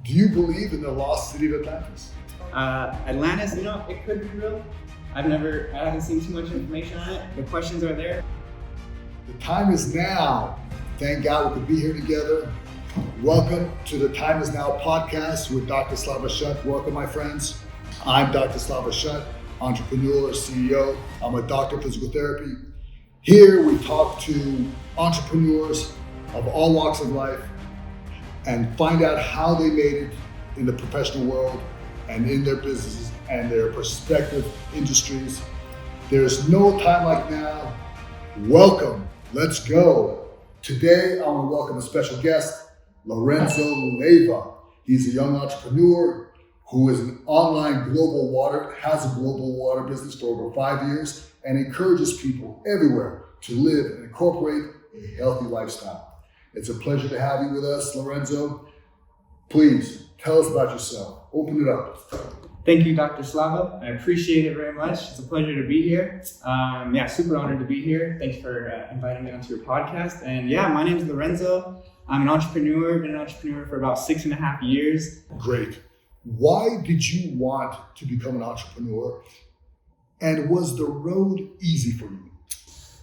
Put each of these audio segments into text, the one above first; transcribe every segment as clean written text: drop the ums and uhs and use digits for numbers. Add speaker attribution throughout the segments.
Speaker 1: Do you believe in the lost city of Atlantis?
Speaker 2: Atlantis, it could be real. I haven't seen too much information on it. The questions are there.
Speaker 1: The time is now. Thank God we could be here together. Welcome to the Time Is Now podcast with Dr. Slava Shut. Welcome, my friends. I'm Dr. Slava Shut, entrepreneur, CEO. I'm a doctor of physical therapy. Here we talk to entrepreneurs of all walks of life and find out how they made it in the professional world and in their businesses and their prospective industries. There's no time like now. Welcome. Let's go. Today, I want to welcome a special guest, Lorenzo Leyva. He's a young entrepreneur who is an online has a global water business for over 5 years and encourages people everywhere to live and incorporate a healthy lifestyle. It's a pleasure to have you with us, Lorenzo. Please tell us about yourself. Open it up.
Speaker 2: Thank you, Dr. Slava. I appreciate it very much. It's a pleasure to be here. Super honored to be here. Thanks for inviting me onto your podcast. And my name is Lorenzo. I'm an entrepreneur. Been an entrepreneur for about 6.5 years.
Speaker 1: Great. Why did you want to become an entrepreneur? And was the road easy for you?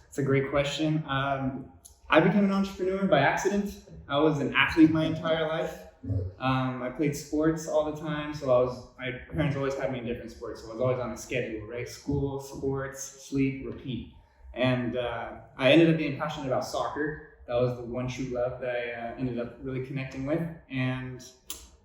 Speaker 2: It's a great question. I became an entrepreneur by accident. I was an athlete my entire life. I played sports all the time, so my parents always had me in different sports, so I was always on a schedule, right? School, sports, sleep, repeat. And I ended up being passionate about soccer. That was the one true love that I ended up really connecting with. And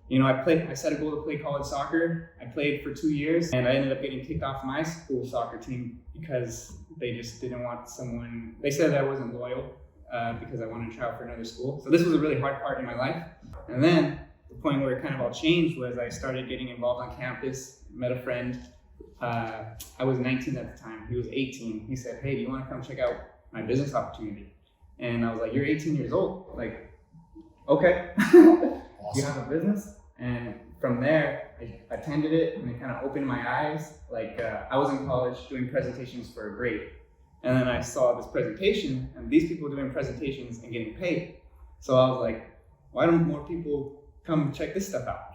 Speaker 2: I set a goal to play college soccer. I played for 2 years, and I ended up getting kicked off my school soccer team because they just didn't want someone. They said that I wasn't loyal because I wanted to try out for another school. So this was a really hard part in my life. And then the point where it kind of all changed was I started getting involved on campus, met a friend. I was 19 at the time. He was 18. He said, "Hey, do you want to come check out my business opportunity?" And I was like, "You're 18 years old." Like, okay. Awesome. You have a business? And from there, I attended it and it kind of opened my eyes. I was in college doing presentations for a grade. And then I saw this presentation and these people doing presentations and getting paid. So I was like, why don't more people come check this stuff out?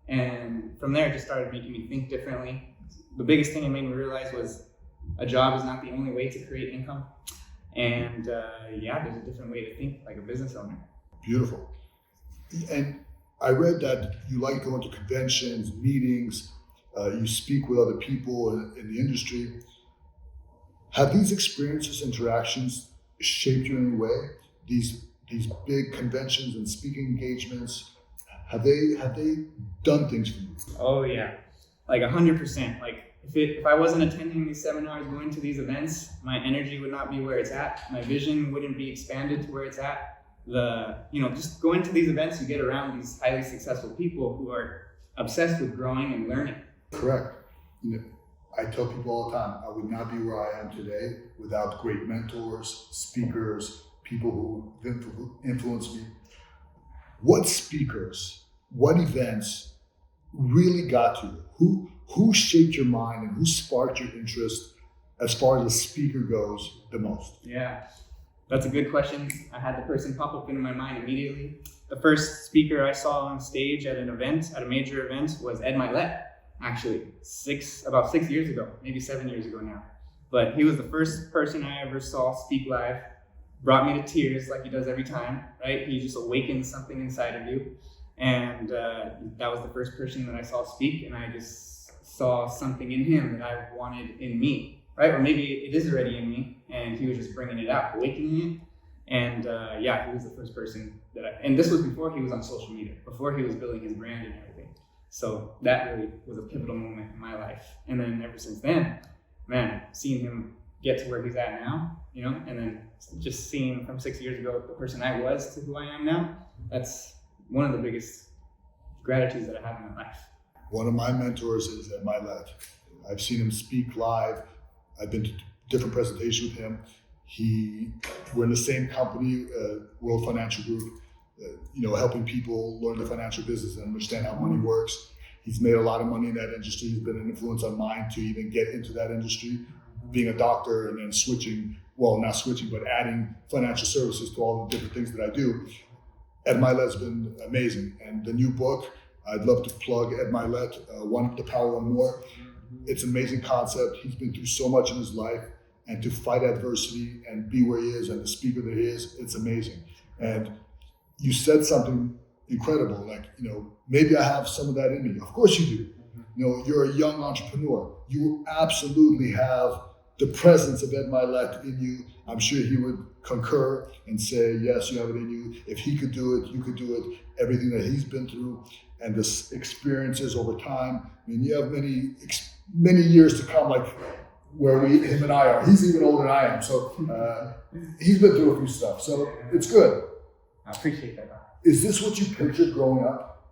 Speaker 2: And from there, it just started making me think differently. The biggest thing it made me realize was a job is not the only way to create income. And there's a different way to think like a business owner.
Speaker 1: Beautiful. And I read that you like going to conventions, meetings, you speak with other people in the industry. Have these experiences, interactions shaped you in any way? These big conventions and speaking engagements, have they done things for you?
Speaker 2: Oh yeah, 100%. If I wasn't attending these seminars, going to these events, my energy would not be where it's at. My vision wouldn't be expanded to where it's at. Just going to these events, you get around these highly successful people who are obsessed with growing and learning.
Speaker 1: Correct. I tell people all the time, I would not be where I am today without great mentors, speakers, people who influenced me. What speakers, what events really got to you? Who shaped your mind and who sparked your interest as far as a speaker goes the most?
Speaker 2: Yeah, that's a good question. I had the person pop up into my mind immediately. The first speaker I saw on stage at a major event was Ed Milet, actually, about 6 years ago, maybe 7 years ago now. But he was the first person I ever saw speak live. Brought me to tears like he does every time, right? He just awakens something inside of you. And that was the first person that I saw speak, and I just saw something in him that I wanted in me, right? Or maybe it is already in me, and he was just bringing it out, awakening it. And he was the first person and this was before he was on social media, before he was building his brand and everything. So that really was a pivotal moment in my life. And then ever since then, man, seeing him get to where he's at now, and then just seeing from 6 years ago the person I was to who I am now, that's one of the biggest gratitudes that I have in my life.
Speaker 1: One of my mentors is Ed Milet. I've seen him speak live. I've been to different presentations with him. We're in the same company, World Financial Group, helping people learn the financial business and understand how money works. He's made a lot of money in that industry. He's been an influence on mine to even get into that industry, being a doctor and then not switching, but adding financial services to all the different things that I do. Ed Milet's been amazing. And the new book, I'd love to plug Ed Milet, The Power One More. It's an amazing concept. He's been through so much in his life, and to fight adversity and be where he is and the speaker that he is, it's amazing. And you said something incredible, like, maybe I have some of that in me. Of course you do. You're a young entrepreneur. You absolutely have the presence of Ed Milet in you. I'm sure he would concur and say, yes, you have it in you. If he could do it, you could do it. Everything that he's been through and the experiences over time. I mean, you have many years to come, like where him and I are. He's even older than I am. So he's been through a few stuff. So it's good.
Speaker 2: I appreciate that.
Speaker 1: Is this what you pictured growing up?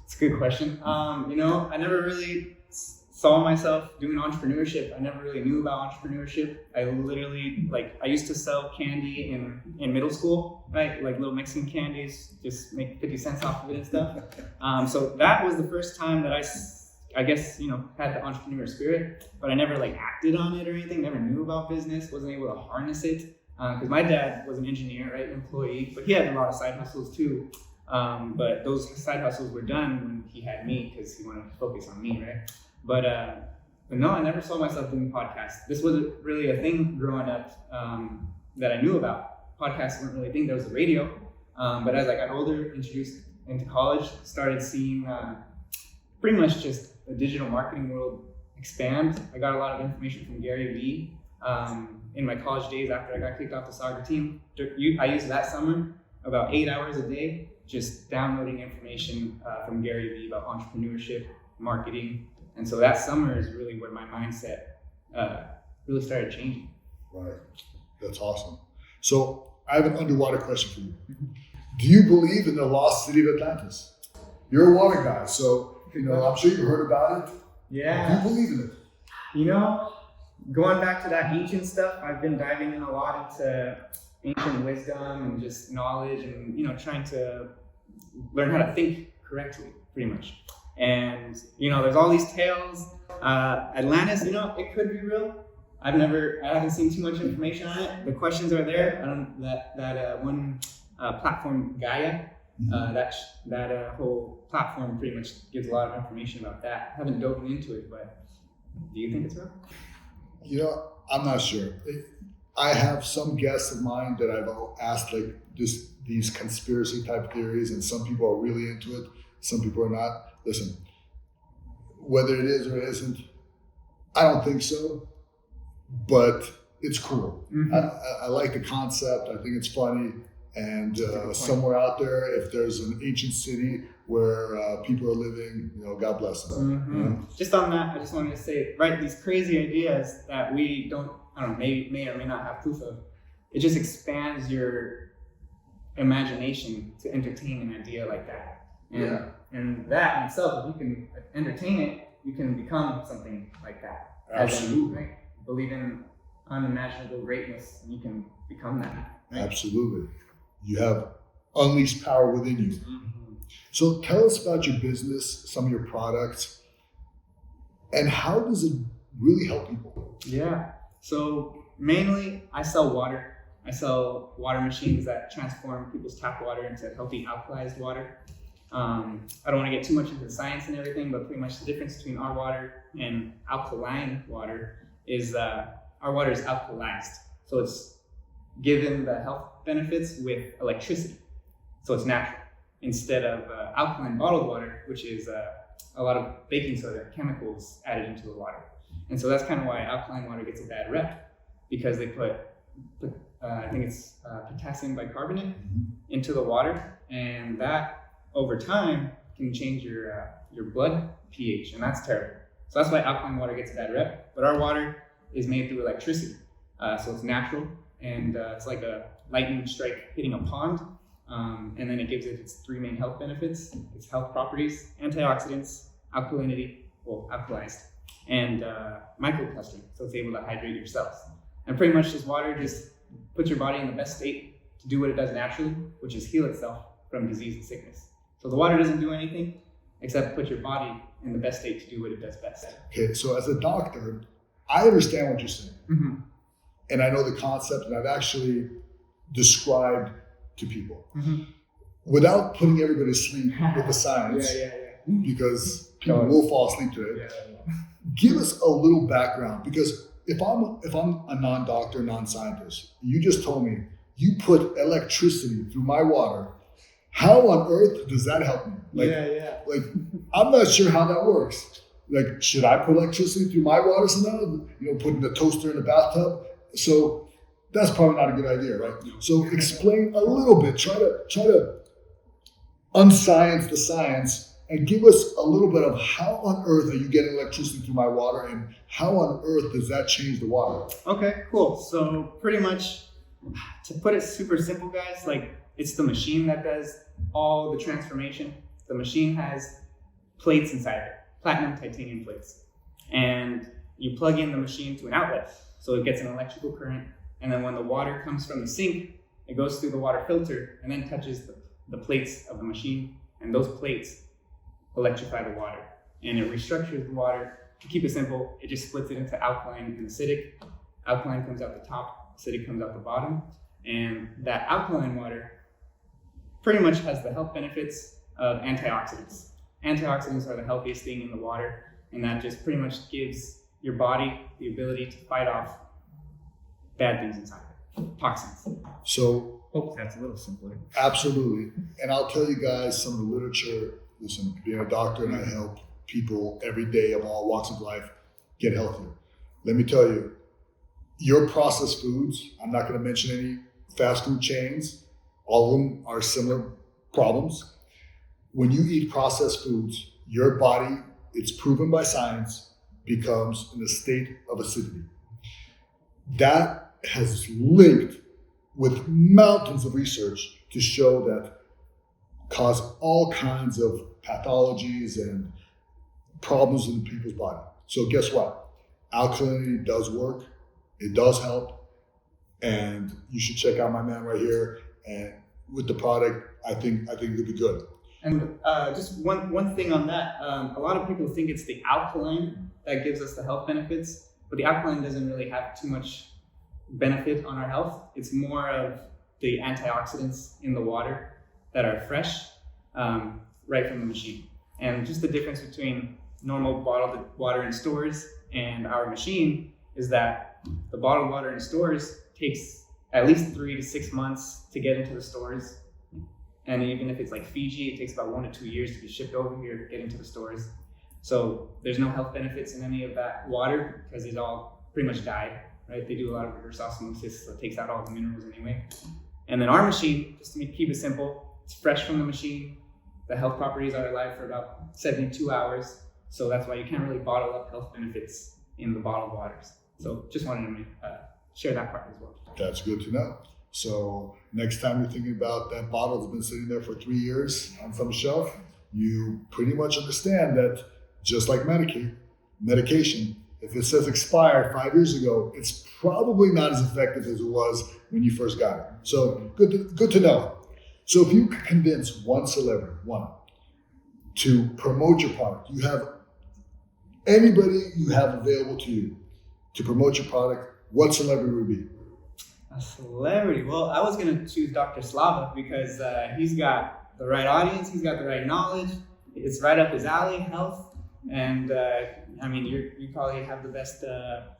Speaker 2: It's a good question. I never really saw myself doing entrepreneurship. I never really knew about entrepreneurship. I literally, I used to sell candy in middle school, right? Like little Mexican candies, just make 50 cents off of it and stuff. So that was the first time that I guess, had the entrepreneur spirit, but I never acted on it or anything, never knew about business, wasn't able to harness it. Because my dad was an engineer, right, employee, but he had a lot of side hustles too. But those side hustles were done when he had me because he wanted to focus on me, right? But no, I never saw myself doing podcasts. This wasn't really a thing growing up that I knew about. Podcasts weren't really a thing. There was a radio, but as I got older, introduced into college, started seeing pretty much just the digital marketing world expand. I got a lot of information from Gary Vee. In my college days after I got kicked off the soccer team, I used that summer about 8 hours a day just downloading information from Gary Vee about entrepreneurship, marketing. And so that summer is really where my mindset really started changing.
Speaker 1: Right. That's awesome. So I have an underwater question for you. Do you believe in the lost city of Atlantis? You're a water guy, so I'm sure you've heard about it.
Speaker 2: Yeah.
Speaker 1: Do you believe in it?
Speaker 2: Going back to that ancient stuff, I've been diving in a lot into ancient wisdom and just knowledge and, trying to learn how to think correctly, pretty much. And, there's all these tales. Atlantis, it could be real. I haven't seen too much information on it. The questions are there. That one platform, Gaia, that whole platform pretty much gives a lot of information about that. I haven't dove into it, but do you think it's real?
Speaker 1: I'm not sure. I have some guests of mine that I've asked these conspiracy type theories, and some people are really into it. Some people are not. Listen, whether it is or it isn't, I don't think so, but it's cool. Mm-hmm. I like the concept. I think it's funny. And somewhere out there, if there's an ancient city where people are living, God bless them.
Speaker 2: Mm-hmm. Just on that, I just wanted to say, right, these crazy ideas that we may or may not have proof of, it just expands your imagination to entertain an idea like that. And that in itself, if you can entertain it, you can become something like that.
Speaker 1: Absolutely.
Speaker 2: Believe in unimaginable greatness, and you can become that. Right?
Speaker 1: Absolutely. You have unleashed power within you. Mm-hmm. So tell us about your business, some of your products, and how does it really help people?
Speaker 2: Yeah. So mainly I sell water. I sell water machines that transform people's tap water into healthy alkalized water. I don't want to get too much into the science and everything, but pretty much the difference between our water and alkaline water is our water is alkalized. So it's given the health benefits with electricity. So it's natural. Instead of alkaline bottled water, which is a lot of baking soda chemicals added into the water. And so that's kind of why alkaline water gets a bad rep, because they put I think it's potassium bicarbonate into the water, and that over time can change your blood pH, and that's terrible. So that's why alkaline water gets a bad rep. But our water is made through electricity, so it's natural, and it's like a lightning strike hitting a pond, and then it gives it its three main health benefits: its health properties, antioxidants, alkalinity, alkalized, and microclustering, so it's able to hydrate your cells. And pretty much this water just puts your body in the best state to do what it does naturally, which is heal itself from disease and sickness. So the water doesn't do anything except put your body in the best state to do what it does best.
Speaker 1: Okay, so as a doctor, I understand what you're saying.
Speaker 2: Mm-hmm.
Speaker 1: And I know the concept, and I've actually described to people.
Speaker 2: Mm-hmm.
Speaker 1: without putting everybody to sleep with the science, because people will fall asleep to it. Give us a little background, because if I'm a non-doctor, non-scientist, you just told me you put electricity through my water. How on earth does that help me? Like, I'm not sure how that works. Like, should I put electricity through my water somehow? Putting the toaster in the bathtub. So that's probably not a good idea, right? So explain a little bit. Try to unscience the science and give us a little bit of how on earth are you getting electricity through my water, and how on earth does that change the water?
Speaker 2: Okay, cool. So pretty much, to put it super simple, guys, like, it's the machine that does all the transformation. The machine has plates inside it, platinum titanium plates. And you plug in the machine to an outlet, so it gets an electrical current. And then when the water comes from the sink, it goes through the water filter and then touches the plates of the machine. And those plates electrify the water. And it restructures the water. To keep it simple, it just splits it into alkaline and acidic. Alkaline comes out the top, acidic comes out the bottom. And that alkaline water pretty much has the health benefits of antioxidants. Antioxidants are the healthiest thing in the water, and that just pretty much gives your body the ability to fight off bad things inside it, toxins.
Speaker 1: So,
Speaker 2: hope that's a little simpler.
Speaker 1: Absolutely. And I'll tell you guys some of the literature. Listen, being a doctor, and I help people every day of all walks of life get healthier. Let me tell you, your processed foods, I'm not going to mention any fast food chains, all of them are similar problems. When you eat processed foods, your body, it's proven by science, becomes in a state of acidity. That has linked with mountains of research to show that cause all kinds of pathologies and problems in people's body. So guess what? Alkalinity does work. It does help. And you should check out my man right here. And with the product, I think it'll be good.
Speaker 2: And just one thing on that, a lot of people think it's the alkaline that gives us the health benefits, but the alkaline doesn't really have too much benefit on our health. It's more of the antioxidants in the water that are fresh, right from the machine. And just the difference between normal bottled water in stores and our machine is that the bottled water in stores takes at least 3 to 6 months to get into the stores. And even if it's like Fiji, it takes about 1 to 2 years to be shipped over here to get into the stores. So there's no health benefits in any of that water because it's all pretty much dyed, right? They do a lot of reverse osmosis, so it takes out all the minerals anyway. And then our machine, just to keep it simple, it's fresh from the machine. The health properties are alive for about 72 hours. So that's why you can't really bottle up health benefits in the bottled waters. So just wanted to share that part as well.
Speaker 1: That's good to know. So next time you're thinking about that bottle that's been sitting there for 3 years on some shelf, you pretty much understand that just like medication, if it says expired 5 years ago, it's probably not as effective as it was when you first got it. So good to know. So if you could convince one celebrity, to promote your product, you have anybody you have available to you to promote your product, what celebrity would it be?
Speaker 2: A celebrity? Well, I was going to choose Dr. Slava because he's got the right audience, he's got the right knowledge, it's right up his alley, health, and I mean, you probably have the best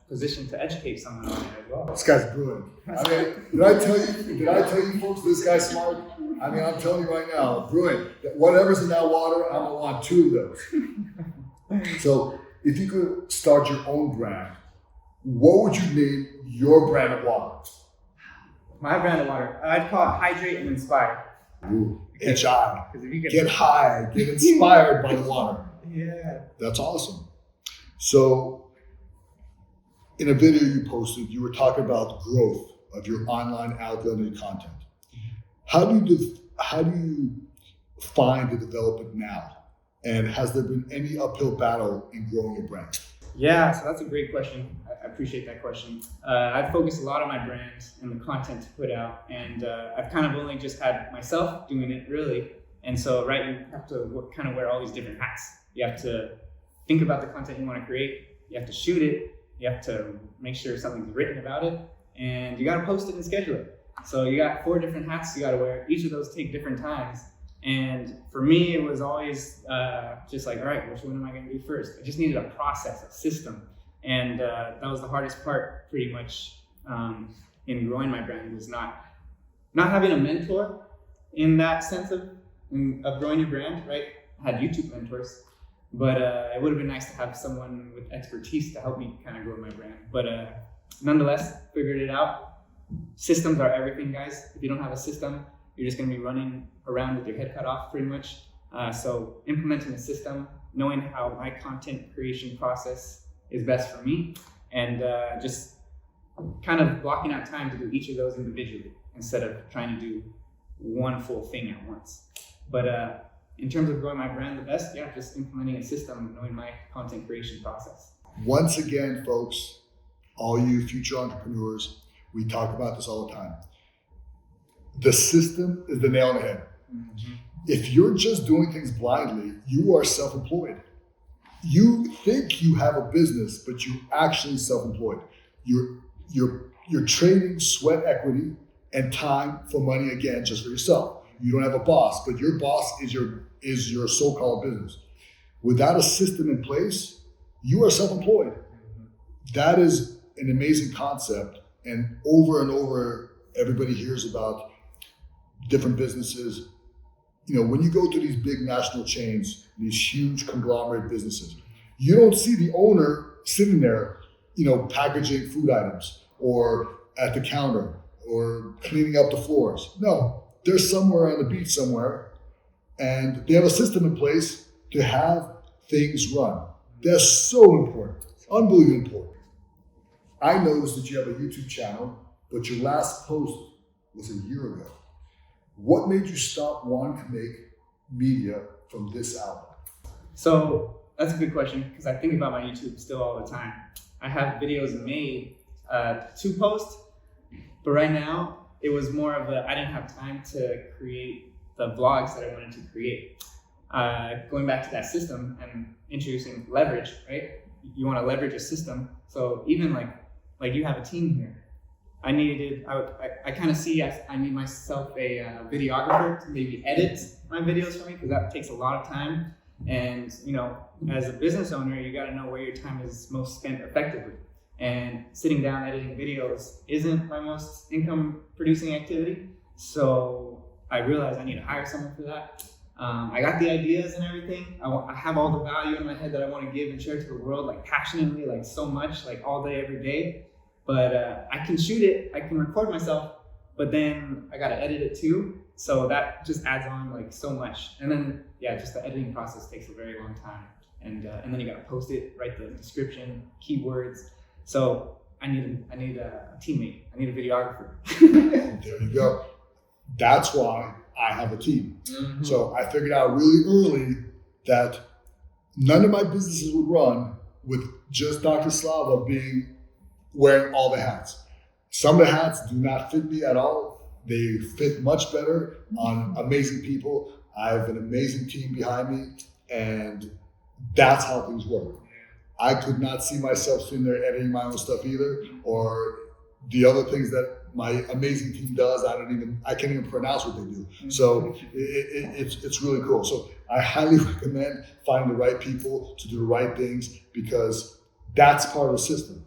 Speaker 2: position to educate someone on it as well.
Speaker 1: This guy's brilliant. I mean, did I tell you folks, this guy's smart? I mean, I'm telling you right now, brilliant. Whatever's in that water, I'm gonna want 2 of those. So if you could start your own brand, what would you name your brand of water?
Speaker 2: My brand of water, I'd call it Hydrate and Inspire.
Speaker 1: Ooh, HI. Get high, get inspired by the water.
Speaker 2: Yeah.
Speaker 1: That's awesome. So in a video you posted, you were talking about growth of your online alkaline content. How do you find the development now? And has there been any uphill battle in growing your brand?
Speaker 2: Yeah, so that's a great question. I appreciate that question. I've focused a lot on my brand and the content to put out, and I've kind of only just had myself doing it, really. And so, right, you have to kind of wear all these different hats. You have to think about the content you want to create. You have to shoot it. You have to make sure something's written about it, and you got to post it and schedule it. So you got 4 different hats you got to wear. Each of those take different times. And for me, it was always just like, all right, which one am I going to do first? I just needed a process, a system. And that was the hardest part pretty much in growing my brand, was not having a mentor in that sense of growing your brand, right? I had YouTube mentors, but it would have been nice to have someone with expertise to help me kind of grow my brand. But nonetheless, figured it out. Systems are everything, guys. If you don't have a system, you're just going to be running around with your head cut off pretty much. So implementing a system, knowing how my content creation process is best for me, and just kind of blocking out time to do each of those individually instead of trying to do one full thing at once. But in terms of growing my brand the best, yeah, just implementing a system, knowing my content creation process.
Speaker 1: Once again, folks, all you future entrepreneurs, we talk about this all the time. The system is the nail on the head. Mm-hmm. If you're just doing things blindly, you are self-employed. You think you have a business, but you're actually self-employed. You're trading sweat equity and time for money, again, just for yourself. You don't have a boss, but your boss is your so-called business. Without a system in place, you are self-employed. Mm-hmm. That is an amazing concept, and over, everybody hears about different businesses. You know, when you go to these big national chains, these huge conglomerate businesses, you don't see the owner sitting there, packaging food items or at the counter or cleaning up the floors. No, they're somewhere on the beach somewhere, and they have a system in place to have things run. That's so important, unbelievably important. I noticed that you have a YouTube channel, but your last post was a year ago. What made you stop wanting to make media from this outlet?
Speaker 2: So that's a good question, because I think about my YouTube still all the time. I have videos made to post, but right now it was more of I didn't have time to create the vlogs that I wanted to create. Going back to that system and introducing leverage, right? You want to leverage a system. So even like you have a team here. I kind of see I need myself a videographer to maybe edit my videos for me, because that takes a lot of time. And as a business owner, you got to know where your time is most spent effectively. And sitting down editing videos isn't my most income producing activity. So I realized I need to hire someone for that. I got the ideas and everything. I have all the value in my head that I want to give and share to the world, like passionately, like so much, like all day, every day. But I can shoot it, I can record myself, but then I got to edit it too. So that just adds on like so much. And then, just the editing process takes a very long time. And then you got to post it, write the description, keywords. So I need a teammate. I need a videographer.
Speaker 1: There you go. That's why I have a team. Mm-hmm. So I figured out really early that none of my businesses would run with just Dr. Slava wearing all the hats. Some of the hats do not fit me at all. They fit much better on amazing people. I have an amazing team behind me, and that's how things work. I could not see myself sitting there editing my own stuff either, or the other things that my amazing team does. I can't even pronounce what they do. So it's really cool. So I highly recommend finding the right people to do the right things, because that's part of the system.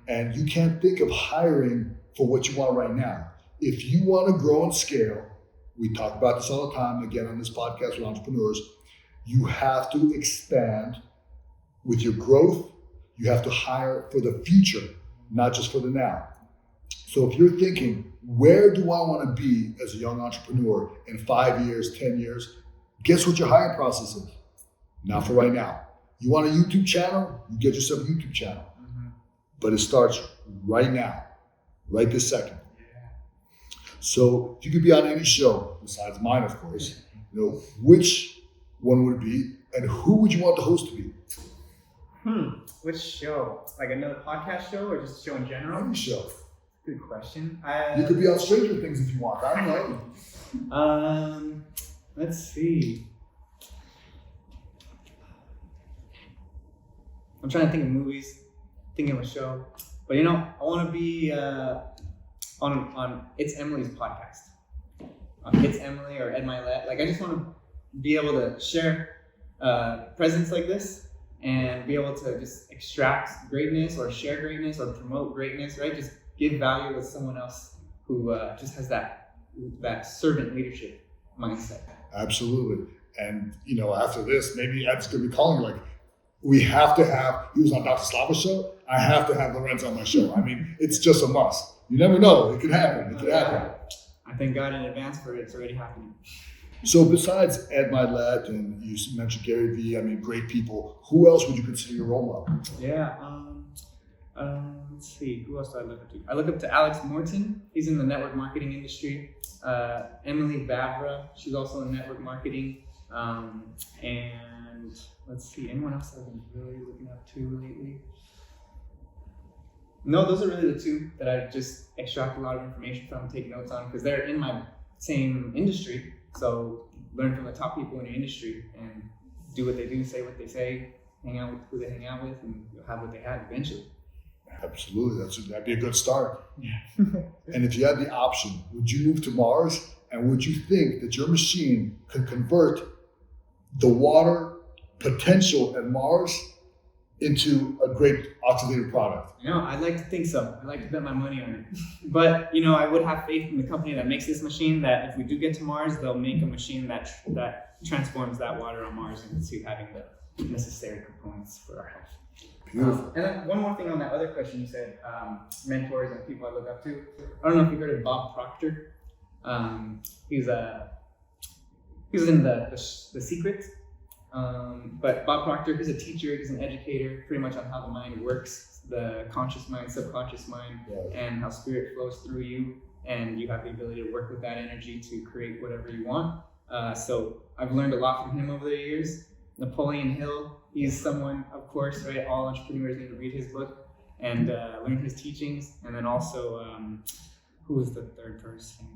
Speaker 1: And you can't think of hiring for what you want right now. If you want to grow and scale, we talk about this all the time, again, on this podcast with entrepreneurs, you have to expand with your growth. You have to hire for the future, not just for the now. So if you're thinking, where do I want to be as a young entrepreneur in 5 years, 10 years? Guess what your hiring process is? Not for right now. You want a YouTube channel? You get yourself a YouTube channel. But it starts right now, right this second. So if you could be on any show, besides mine, of course, which one would it be, and who would you want the host to be?
Speaker 2: Which show? Like another podcast show, or just a show in general?
Speaker 1: Any show.
Speaker 2: Good question.
Speaker 1: You could be on Stranger Things if you want. I don't
Speaker 2: know. Let's see. I'm trying to think of movies. Thinking of a show, but I want to be on It's Emily's podcast. It's Emily or Ed Milet. Like I just want to be able to share presence like this and be able to just extract greatness or share greatness or promote greatness, right? Just give value with someone else who just has that servant leadership mindset.
Speaker 1: Absolutely. And, after this, maybe Ed's going to be calling you like, we have to have, he was on Dr. Slava's show, I have to have Lorenzo on my show. I mean, it's just a must. You never know. It could happen.
Speaker 2: I thank God in advance for it. It's already happening.
Speaker 1: So besides Ed Milet and you mentioned Gary Vee, I mean, great people, who else would you consider your role model?
Speaker 2: Yeah. Let's see. Who else do I look up to? I look up to Alex Morton. He's in the network marketing industry. Emily Vavra. She's also in network marketing. And let's see. Anyone else I've been really looking up to lately? No, those are really the two that I just extract a lot of information from, take notes on, because they're in my same industry. So learn from the top people in your industry and do what they do, say what they say, hang out with who they hang out with, and you'll have what they have eventually.
Speaker 1: Absolutely, that'd be a good start.
Speaker 2: Yeah.
Speaker 1: And if you had the option, would you move to Mars? And would you think that your machine could convert the water potential at Mars into a great oxidative product?
Speaker 2: I'd like to think so. I'd like to bet my money on it. But, I would have faith in the company that makes this machine, that if we do get to Mars, they'll make a machine that transforms that water on Mars into having the necessary components for our health.
Speaker 1: Beautiful.
Speaker 2: And then one more thing on that other question you said, mentors and people I look up to. I don't know if you heard of Bob Proctor. He's in the Secret. But Bob Proctor, he's a teacher, he's an educator, pretty much on how the mind works, the conscious mind, subconscious mind, and how spirit flows through you, and you have the ability to work with that energy to create whatever you want. So I've learned a lot from him over the years. Napoleon Hill, he's someone, of course, right? All entrepreneurs need to read his book and learn his teachings. And then also, who was the third person?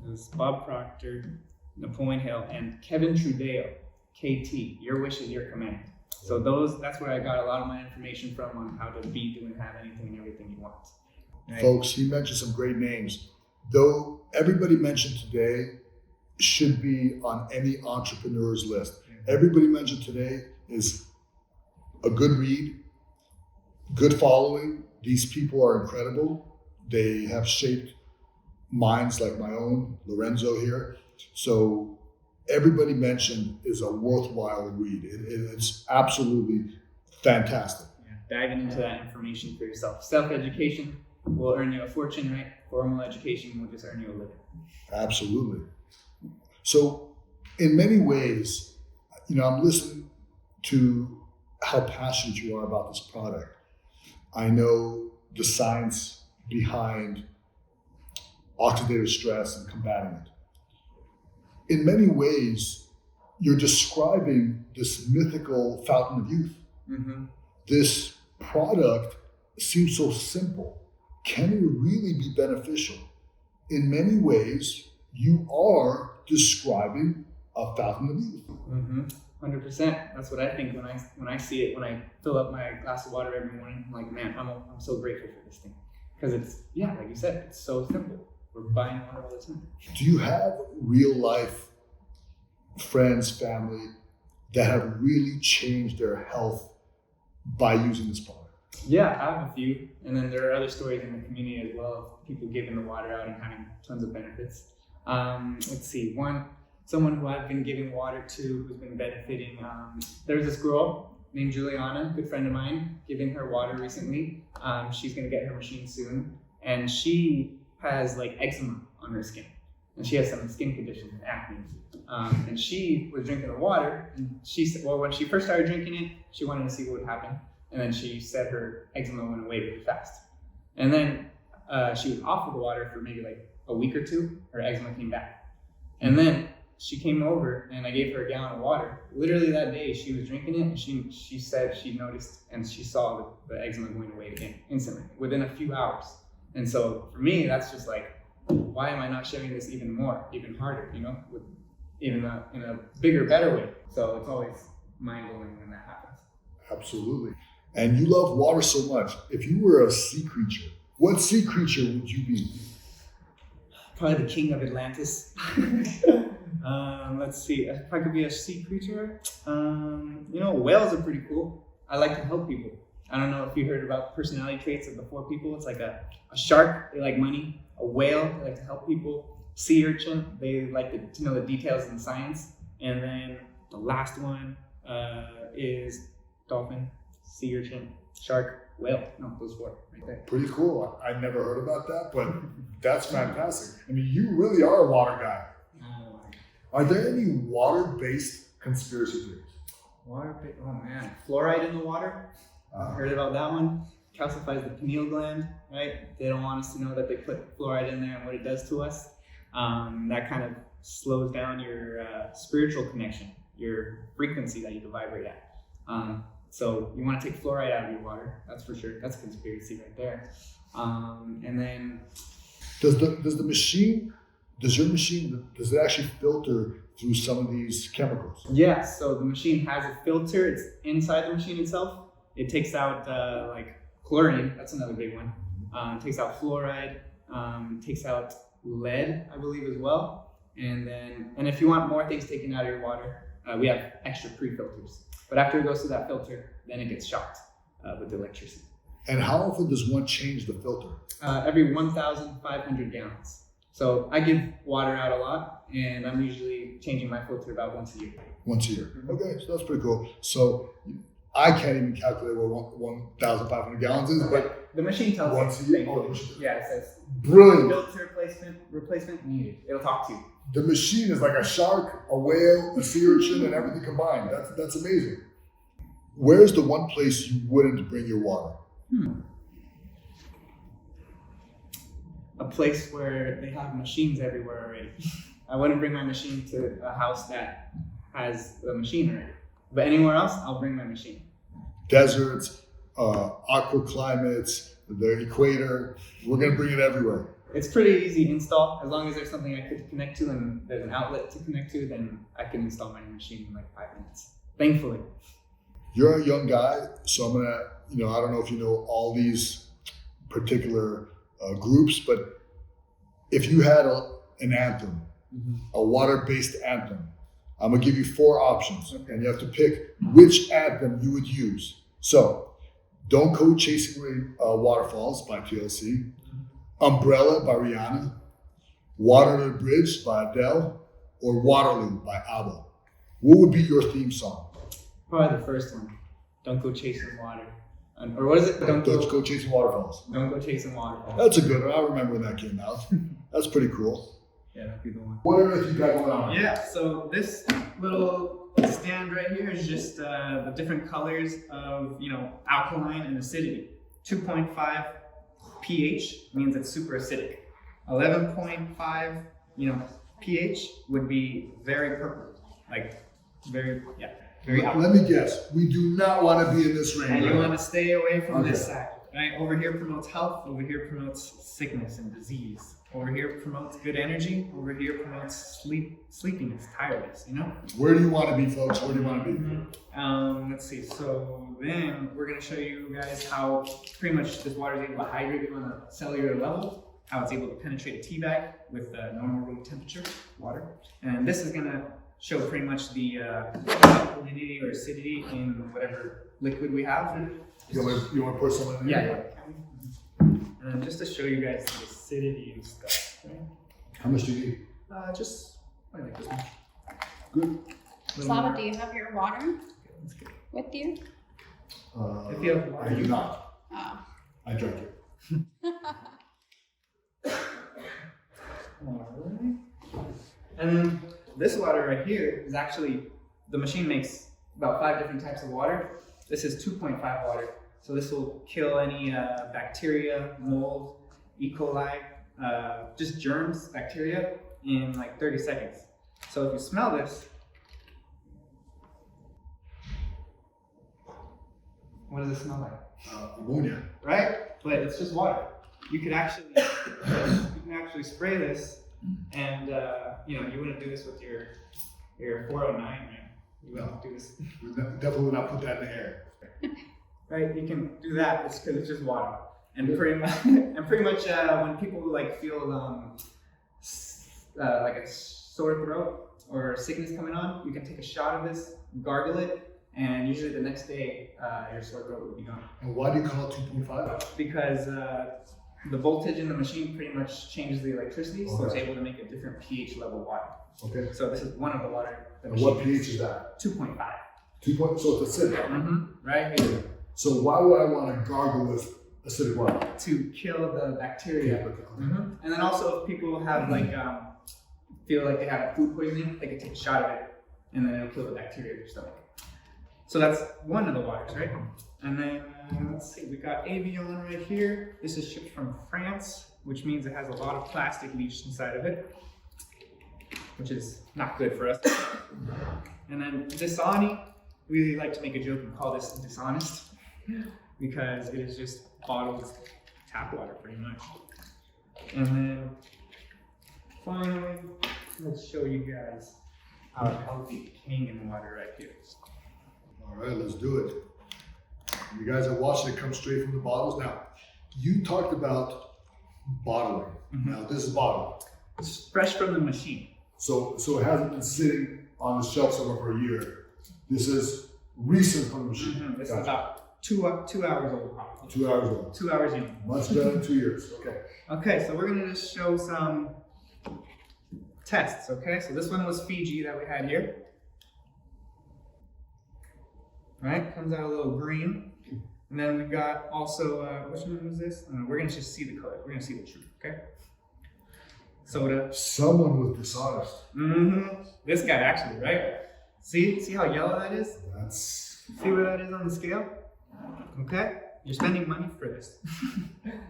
Speaker 2: It was Bob Proctor, Napoleon Hill, and Kevin Trudeo. KT, your wish is your command. So that's where I got a lot of my information from on how to be, do, and have anything and everything you want. Right?
Speaker 1: Folks, he mentioned some great names. Though everybody mentioned today should be on any entrepreneur's list. Everybody mentioned today is a good read, good following. These people are incredible. They have shaped minds like my own, Lorenzo here. So everybody mentioned is a worthwhile read. It's absolutely fantastic.
Speaker 2: Yeah, diving into that information for yourself. Self-education will earn you a fortune, right? Formal education will just earn you a living.
Speaker 1: Absolutely. So in many ways, I'm listening to how passionate you are about this product. I know the science behind oxidative stress and combating it. In many ways, you're describing this mythical fountain of youth.
Speaker 2: Mm-hmm.
Speaker 1: This product seems so simple. Can it really be beneficial? In many ways, you are describing a fountain of youth.
Speaker 2: Mm-hmm. 100%. That's what I think when I see it, when I fill up my glass of water every morning. I'm like, man, I'm so grateful for this thing. Because it's, like you said, it's so simple. We're buying water all the time.
Speaker 1: Do you have real life friends, family that have really changed their health by using this product?
Speaker 2: Yeah, I have a few. And then there are other stories in the community as well of people giving the water out and having tons of benefits. Let's see, someone who I've been giving water to who's been benefiting. There's this girl named Juliana, good friend of mine, giving her water recently. She's gonna get her machine soon. And she has like eczema on her skin. And she has some skin conditions and acne. And she was drinking the water, and she said, well, when she first started drinking it, she wanted to see what would happen. And then she said her eczema went away really fast. And then she was off of the water for maybe like a week or two, her eczema came back. And then she came over and I gave her a gallon of water. Literally that day she was drinking it, and she said she noticed and she saw the eczema going away again instantly, within a few hours. And so for me, that's just like, why am I not sharing this even more, even harder, with even in a bigger, better way? So it's always mind-blowing when that happens.
Speaker 1: Absolutely. And you love water so much. If you were a sea creature, what sea creature would you be?
Speaker 2: Probably the King of Atlantis. Let's see. If I could be a sea creature, whales are pretty cool. I like to help people. I don't know if you heard about personality traits of the 4 people. It's like a shark, they like money. A whale, they like to help people. Sea urchin, they like to know the details in science. And then the last one is dolphin, sea urchin, shark, whale. No, those 4 right there.
Speaker 1: Pretty cool. I never heard about that, but that's fantastic. I mean, you really are a water guy. Are there any water-based conspiracy theories?
Speaker 2: Water-based, oh man. Fluoride in the water. Heard about that one? Calcifies the pineal gland, right? They don't want us to know that they put fluoride in there and what it does to us. That kind of slows down your spiritual connection, your frequency that you can vibrate at. So you want to take fluoride out of your water, that's for sure. That's a conspiracy right there. And then...
Speaker 1: Does your machine, does it actually filter through some of these chemicals?
Speaker 2: Yeah, so the machine has a filter. It's inside the machine itself. It takes out chlorine, that's another big one. It takes out fluoride, takes out lead, I believe, as well. And if you want more things taken out of your water, we have extra pre-filters. But after it goes through that filter, then it gets shocked with electricity.
Speaker 1: And how often does one change the filter?
Speaker 2: Every 1,500 gallons. So I give water out a lot, and I'm usually changing my filter about once a year.
Speaker 1: Once a year. Okay, so that's pretty cool. So I can't even calculate what 1,500 gallons is, but
Speaker 2: the machine tells
Speaker 1: once a year. Oh, the machine.
Speaker 2: Yeah, it says
Speaker 1: brilliant.
Speaker 2: Filter replacement needed. It'll talk to you.
Speaker 1: The machine is like a shark, a whale, a sea urchin, and everything combined. That's amazing. Where's the one place you wouldn't bring your water?
Speaker 2: A place where they have machines everywhere already. I wouldn't bring my machine to a house that has the machine already. But anywhere else, I'll bring my machine.
Speaker 1: Deserts, aqua climates, the equator. We're gonna bring it everywhere.
Speaker 2: It's pretty easy to install. As long as there's something I could connect to and there's an outlet to connect to, then I can install my machine in like 5 minutes. Thankfully.
Speaker 1: You're a young guy, so I'm gonna, I don't know if you know all these particular groups, but if you had an anthem, a water-based anthem, I'm gonna give you 4 options, and you have to pick which anthem you would use. So, Don't Go Chasing Waterfalls by TLC, Umbrella by Rihanna, Waterloo Bridge by Adele, or Waterloo by ABBA. What would be your theme song?
Speaker 2: Probably the first one. Don't Go Chasing Water. Or what is it?
Speaker 1: Don't Go Chasing Waterfalls.
Speaker 2: Don't Go Chasing Waterfalls.
Speaker 1: That's a good one. I remember when that came out. That's pretty cool.
Speaker 2: Yeah, that'd be the one.
Speaker 1: What else you got going on?
Speaker 2: Yeah, so this little stand right here is just the different colors of, alkaline and acidity. 2.5 pH means it's super acidic. 11.5, pH would be very purple. Very alkaline.
Speaker 1: Let me guess. We do not want to be in this range.
Speaker 2: And you want to stay away from this side. Right? Over here promotes health. Over here promotes sickness and disease. Over here promotes good energy. Over here promotes sleepiness, tiredness,
Speaker 1: Where do you want to be, folks? Where do you want to be?
Speaker 2: Let's see. So then we're going to show you guys how pretty much this water is able to hydrate you on a cellular level, how it's able to penetrate a tea bag with normal room temperature water. And this is going to show pretty much the alkalinity or acidity in whatever liquid we have.
Speaker 1: You want to pour some in there?
Speaker 2: Yeah. And just to show you guys the acidity and stuff. Right?
Speaker 1: How much do you need?
Speaker 2: Just like this much.
Speaker 1: Good.
Speaker 3: Slava, do you have your water with you?
Speaker 2: If you have water,
Speaker 1: I do not.
Speaker 3: Oh.
Speaker 1: I drank it.
Speaker 2: Alright. And then this water right here is actually, the machine makes about 5 different types of water. This is 2.5 water. So this will kill any bacteria, mold, E. coli, just germs, bacteria in like 30 seconds. So if you smell this, what does it smell like?
Speaker 1: Ammonia.
Speaker 2: Right? But it's just water. You can actually spray this, and you wouldn't do this with your 409, right? You wouldn't do this.
Speaker 1: We definitely would not put that in the air.
Speaker 2: Right? You can do that. It's because it's just water, and pretty much when people feel like a sore throat or sickness coming on, you can take a shot of this, gargle it, and usually the next day your sore throat will be gone.
Speaker 1: And why do you call it 2.5?
Speaker 2: Because the voltage in the machine pretty much changes the electricity, so it's able to make a different pH level water.
Speaker 1: Okay.
Speaker 2: So this is one of the water.
Speaker 1: And what pH is that?
Speaker 2: 2.5.
Speaker 1: 2 point. So it's acidic.
Speaker 2: Right here.
Speaker 1: So why would I want to gargle with acidic water?
Speaker 2: To kill the bacteria. And then also if people have like feel like they have food poisoning, they can take a shot of it, and then it'll kill the bacteria in your stomach. So that's one of the waters, right? And then let's see, we got Avion right here. This is shipped from France, which means it has a lot of plastic leached inside of it, which is not good for us. And then Dasani, we like to make a joke and call this dishonest because it is just bottled tap water pretty much. And then finally, let's show you guys our healthy Kangen water right here.
Speaker 1: All right, let's do it. You guys are watching it come straight from the bottles. Now, you talked about bottling. Now, this is bottled.
Speaker 2: It's fresh from the machine.
Speaker 1: So it hasn't been sitting on the shelf somewhere for a year. This is recent from the machine.
Speaker 2: This is about 2 hours old, probably.
Speaker 1: 2 hours old.
Speaker 2: 2 hours in.
Speaker 1: Much better than 2 years. Okay.
Speaker 2: Okay, so we're gonna just show some tests, okay? So this one was Fiji that we had here. Right, comes out a little green. And then we got also, which one was this? We're gonna just see the color. We're gonna see the truth, okay? Soda.
Speaker 1: Someone was dishonest.
Speaker 2: This guy actually, right? See how yellow that is?
Speaker 1: That's.
Speaker 2: See where that is on the scale? Okay, you're spending money for this,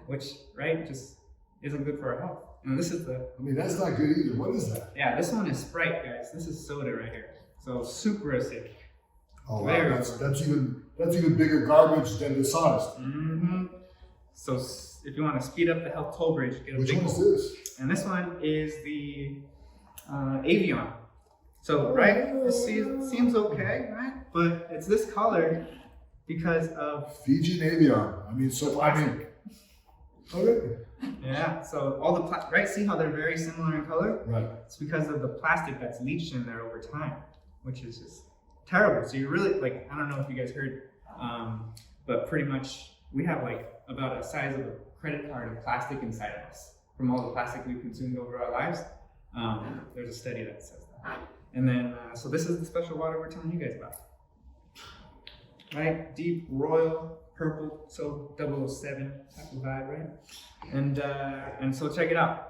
Speaker 2: which, right, just isn't good for our health. And this is the.
Speaker 1: I mean, that's not good either. What is that?
Speaker 2: Yeah, this one is Sprite, guys. This is soda right here. So super acidic.
Speaker 1: Oh wow, that's even bigger garbage than dishonest.
Speaker 2: So if you want to speed up the health toll bridge, get a
Speaker 1: Which
Speaker 2: big
Speaker 1: one is
Speaker 2: one.
Speaker 1: this?
Speaker 2: And this one is the Avion. So right, it seems okay, right? But it's this color because of
Speaker 1: Fiji and Avion. I mean, so okay.
Speaker 2: Yeah. So all the right, see how they're very similar in color?
Speaker 1: Right.
Speaker 2: It's because of the plastic that's leached in there over time, which is just terrible. So you really like, I don't know if you guys heard, but pretty much we have like about a size of a credit card of plastic inside of us from all the plastic we've consumed over our lives. There's a study that says that. And then, so this is the special water we're telling you guys about. Right? Deep royal purple, so 007 type of vibe, right? And so check it out.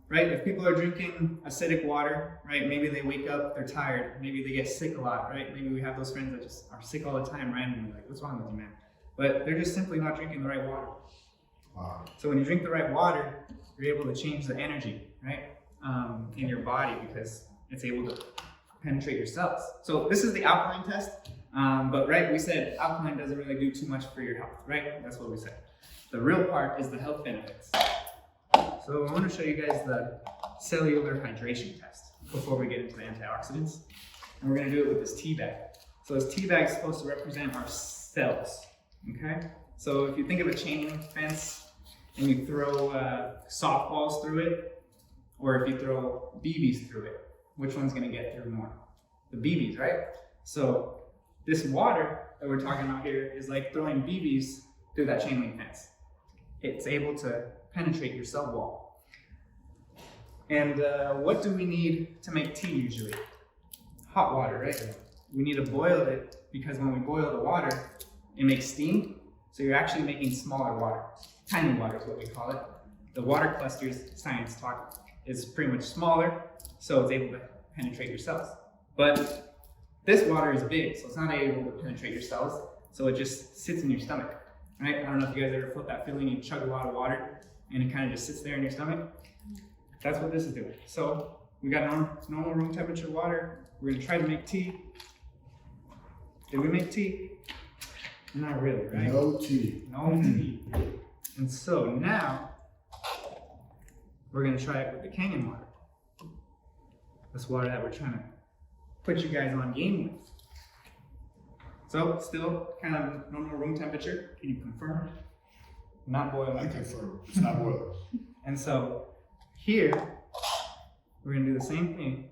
Speaker 2: Right, if people are drinking acidic water, right, maybe they wake up, they're tired, maybe they get sick a lot, right? Maybe we have those friends that just are sick all the time randomly, like, what's wrong with you, man? But they're just simply not drinking the right water.
Speaker 1: Wow.
Speaker 2: So when you drink the right water, you're able to change the energy, right, in your body because it's able to penetrate your cells. So this is the alkaline test, but right, we said alkaline doesn't really do too much for your health, right? That's what we said. The real part is the health benefits. So I want to show you guys the cellular hydration test before we get into the antioxidants. And we're going to do it with this tea bag. So this tea bag is supposed to represent our cells, okay? So if you think of a chain link fence and you throw softballs through it, or if you throw BBs through it, which one's going to get through more? The BBs, right? So this water that we're talking about here is like throwing BBs through that chain link fence. It's able to penetrate your cell wall. And what do we need to make tea usually? Hot water, right? We need to boil it because when we boil the water, it makes steam. So you're actually making smaller water. Tiny water is what we call it. The water clusters, science talk, is pretty much smaller, so it's able to penetrate your cells. But this water is big, so it's not able to penetrate your cells, so it just sits in your stomach. Right? I don't know if you guys ever felt that feeling, you chug a lot of water and it kind of just sits there in your stomach. That's what this is doing. So we got normal room temperature water. We're gonna try to make tea. Did we make tea? Not really, right?
Speaker 1: No tea.
Speaker 2: No tea. And so now we're gonna try it with the Kangen water. This water that we're trying to put you guys on game with. So still kind of normal room temperature. Can you confirm? Not boiling.
Speaker 1: I confirm. It's not boiling.
Speaker 2: And so here we're gonna do the same thing.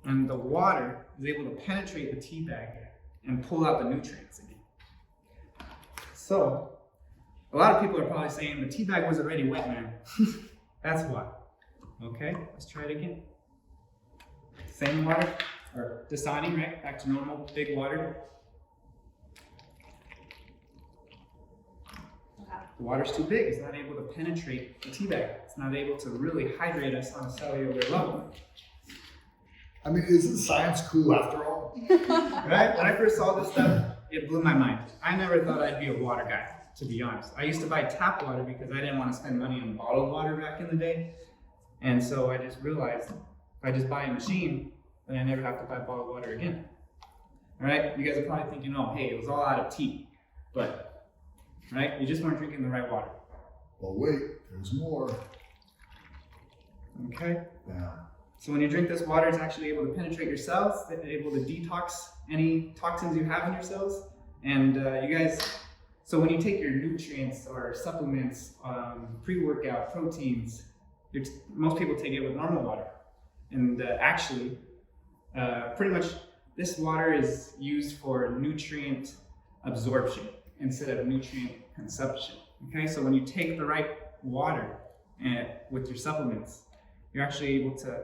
Speaker 2: And the water is able to penetrate the tea bag and pull out the nutrients again. So, a lot of people are probably saying the tea bag was already wet, man. That's why. Okay, let's try it again. Same water, or Dasani, right? Back to normal, big water. The water's too big, it's not able to penetrate the tea bag. It's not able to really hydrate us on a cellular level.
Speaker 1: I mean, isn't science cool after all?
Speaker 2: Right? When I first saw this stuff, it blew my mind. I never thought I'd be a water guy, to be honest. I used to buy tap water because I didn't want to spend money on bottled water back in the day. And so I just realized if I just buy a machine, then I never have to buy bottled water again. All right? You guys are probably thinking, oh, hey, it was all out of tea. But, right? You just weren't drinking the right water.
Speaker 1: Well, wait, there's more.
Speaker 2: Okay?
Speaker 1: Yeah.
Speaker 2: So when you drink this water, it's actually able to penetrate your cells, it's able to detox any toxins you have in your cells. And you guys, so when you take your nutrients or supplements, pre-workout, proteins, most people take it with normal water. And actually, pretty much this water is used for nutrient absorption instead of nutrient consumption. Okay, so when you take the right water with your supplements, you're actually able to,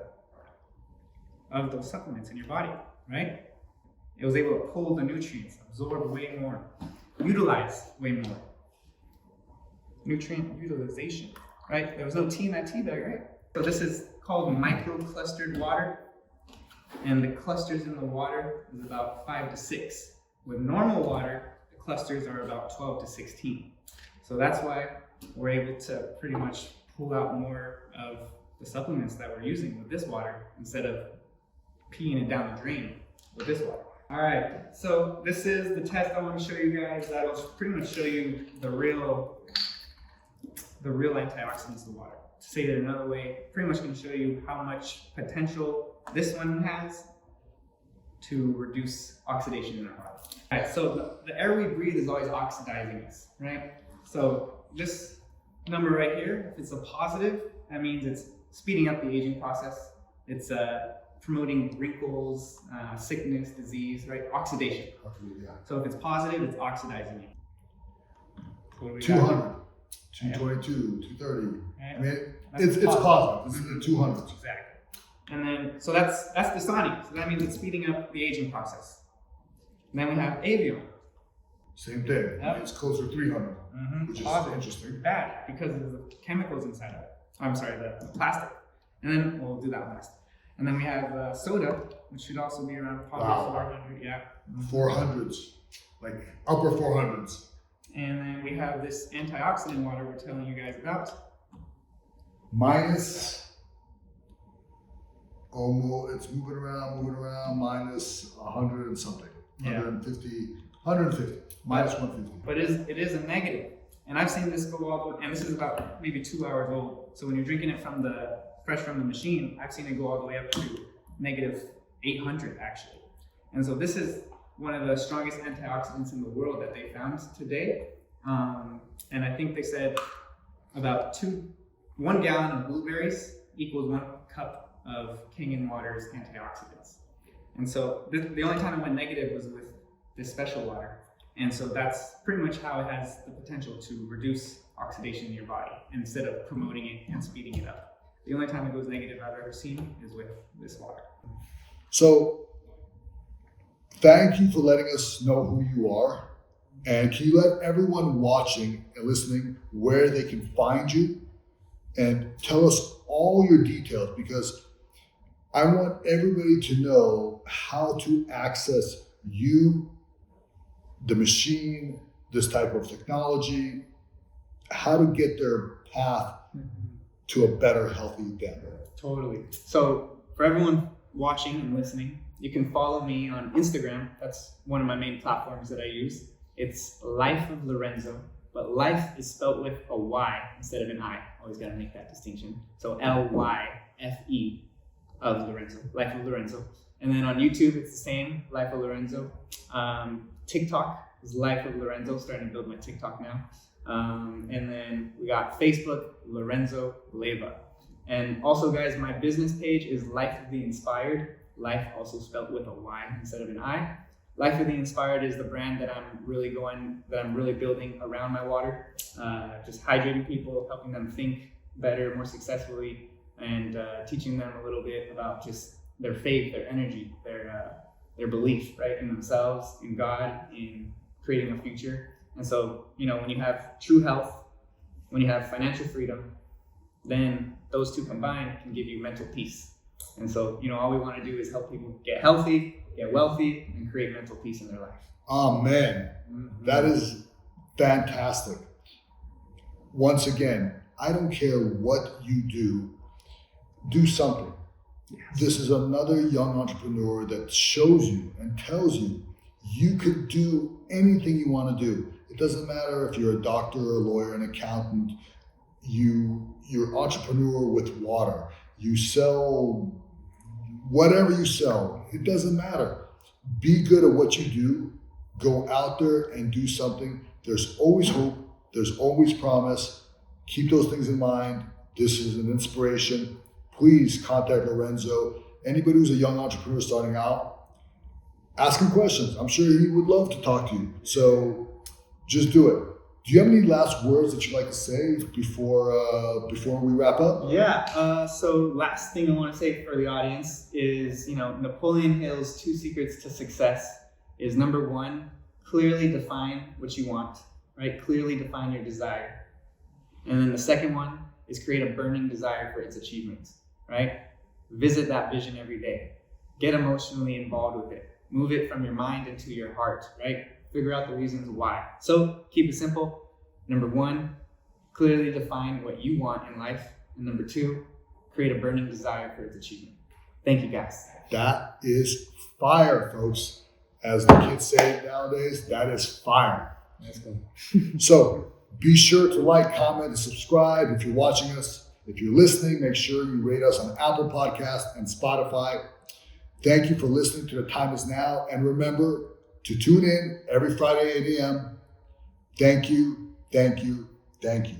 Speaker 2: of those supplements in your body, right? It was able to pull the nutrients, absorb way more, utilize way more. Nutrient utilization, right? There was no tea in that tea bag, right? So this is called micro-clustered water, and the clusters in the water is about 5 to 6. With normal water, the clusters are about 12 to 16. So that's why we're able to pretty much pull out more of the supplements that we're using with this water instead of peeing it down the drain with this water. All right, so this is the test I want to show you guys. That'll pretty much show you the real antioxidants of the water. To say it another way, pretty much going to show you how much potential this one has to reduce oxidation in our body. All right, so the air we breathe is always oxidizing us, right? So this number right here, if it's a positive, that means it's speeding up the aging process. It's promoting wrinkles, sickness, disease, right? Oxidation.
Speaker 1: Yeah.
Speaker 2: So if it's positive, it's oxidizing you. What do we
Speaker 1: 200,
Speaker 2: got?
Speaker 1: 222, 230.
Speaker 2: Right.
Speaker 1: I mean,
Speaker 2: That's
Speaker 1: it's positive. It's in the 200s.
Speaker 2: Exactly. And then, so that's Dasani. So that means it's speeding up the aging process. And then we have Avion.
Speaker 1: Same thing.
Speaker 2: Yep.
Speaker 1: It's closer to 300, which is
Speaker 2: Positive.
Speaker 1: interesting.
Speaker 2: Bad because of the chemicals inside of it. I'm sorry, the plastic. And then we'll do that last. And then we have soda, which should also be around positive 400. Yeah.
Speaker 1: 400s, like upper 400s.
Speaker 2: And then we have this antioxidant water we're telling you guys about.
Speaker 1: Minus, almost, it's moving around, minus 100 and something. 150, minus 150.
Speaker 2: But it is a negative. And I've seen this go all the way, and this is about maybe 2 hours old. So when you're drinking it fresh from the machine, I've seen it go all the way up to negative 800 actually. And so this is one of the strongest antioxidants in the world that they found today. And I think they said about 1 gallon of blueberries equals 1 cup of Kangen Water's antioxidants. And so the only time it went negative was with this special water. And so that's pretty much how it has the potential to reduce oxidation in your body instead of promoting it and speeding it up. The only time it goes negative I've ever seen is with this water.
Speaker 1: So, thank you for letting us know who you are. And can you let everyone watching and listening where they can find you and tell us all your details, because I want everybody to know how to access you, the machine, this type of technology, how to get their path to a better, healthy them.
Speaker 2: Totally. So for everyone watching and listening, you can follow me on Instagram. That's one of my main platforms that I use. It's Life of Lorenzo, but life is spelled with a Y instead of an I. Always got to make that distinction. So Lyfe of Lorenzo, Life of Lorenzo. And then on YouTube, it's the same, Life of Lorenzo. TikTok is Life of Lorenzo, starting to build my TikTok now. And then we got Facebook, Lorenzo Leyva. And also, guys, my business page is Life of the Inspired. Life also spelled with a Y instead of an I. Life of the Inspired is the brand that I'm really building around my water. Just hydrating people, helping them think better, more successfully, and teaching them a little bit about just their faith, their energy, their belief, right, in themselves, in God, in creating a future. And so, when you have true health, when you have financial freedom, then those two combined can give you mental peace. And so, all we want to do is help people get healthy, get wealthy, and create mental peace in their life.
Speaker 1: Amen.
Speaker 2: Mm-hmm.
Speaker 1: That is fantastic. Once again, I don't care what you do something.
Speaker 2: Yes.
Speaker 1: This is another young entrepreneur that shows you and tells you you could do anything you want to do. It doesn't matter if you're a doctor, a lawyer, an accountant, you're entrepreneur with water. You sell whatever you sell. It doesn't matter. Be good at what you do. Go out there and do something. There's always hope. There's always promise. Keep those things in mind. This is an inspiration. Please contact Lorenzo. Anybody who's a young entrepreneur starting out, ask him questions. I'm sure he would love to talk to you. So just do it. Do you have any last words that you'd like to say before we wrap up?
Speaker 2: Yeah. So last thing I want to say for the audience is, Napoleon Hill's 2 secrets to success is number 1, clearly define what you want, right? Clearly define your desire. And then the second one is create a burning desire for its achievement, right? Visit that vision every day. Get emotionally involved with it. Move it from your mind into your heart, right? Figure out the reasons why. So keep it simple. Number 1, clearly define what you want in life. And number 2, create a burning desire for its achievement. Thank you, guys.
Speaker 1: That is fire, folks. As the kids say nowadays, that is fire.
Speaker 2: Let's go.
Speaker 1: So be sure to like, comment, and subscribe. If you're watching us, if you're listening, make sure you rate us on Apple Podcasts and Spotify. Thank you for listening to The Time Is Now. And remember to tune in every Friday, 8 a.m. Thank you, thank you, thank you.